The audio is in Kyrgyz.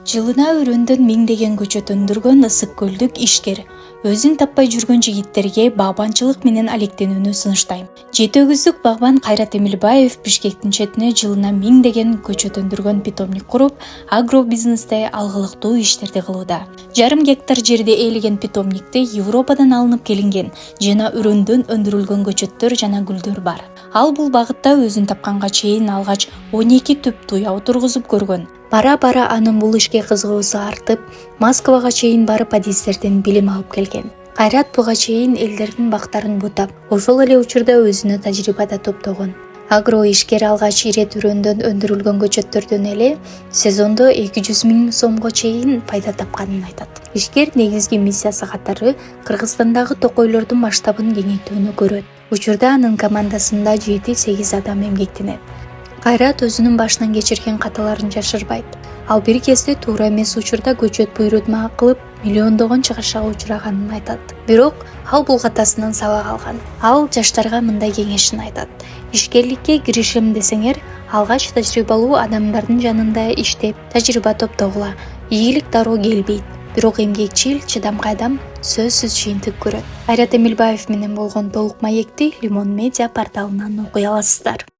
Жылына өрөөндөн миңдеген көчөт өндүргөн ысык көлдүк ишкер өзүн таппай жүргөн жигиттерге багбанчылык менен алектенүүнү сунуштайм. Жети өгүздүк багбан Кайрат Эмилбаев Бишкектин четине жылына миңдеген көчөт өндүргөн питомник куруп, агробизнесте алгылыктуу иштерди кылууда. Жарым гектар жерди ээлеген питомникте Европадан алынып келинген жана өрөөндөн өндүрүлгөн көчөттөр жана гүлдөр бар. Ал бул багытта өзүн тапканга чейин алгач 12 түп туя отургузуп көргөн. Бара-бара анын бул ишке кызыгуусу артып, Москвага чейин барып адистерден билим алып келген. Кайрат буга чейин элдердин бактарын бутап, ошол эле учурда өзүнө тажрыйба да топтогон. Агро ишкер алгач ирет өрөөндөн өндүрүлгөн көчөттөрдөн эле сезондо 200 000 сомго чейин пайда тапканын айтат. Ишкер негизги миссиясы катары Кыргызстандагы токойлордун масштабын кеңейтүүнү көрөт. Учурда анын командасында 7-8 адам эмгектенет. Кайрат өзүнүн башынан кечирген каталарын жашырбайт. Ал бир кезде туура эмес учурда көчөт буйрутма кылып, миллиондогон чыгышка учураганын айтат. Бирок ал бул катасынан сабак алган. Ал жаштарга мындай кеңешин айтат: ишкерликке киришем десеңер, алгач тажрыйбалуу адамдардын жанында иштеп, тажрыйба топтогула. Ийгилик дароо келбейт. Бирок эмгекчил, чыдамкай адам сөзсүз жыйынтык көрөт. Кайрат Эмилбаев менен болгон толук маекти Лимон Медиа порталынан окуй аласыздар.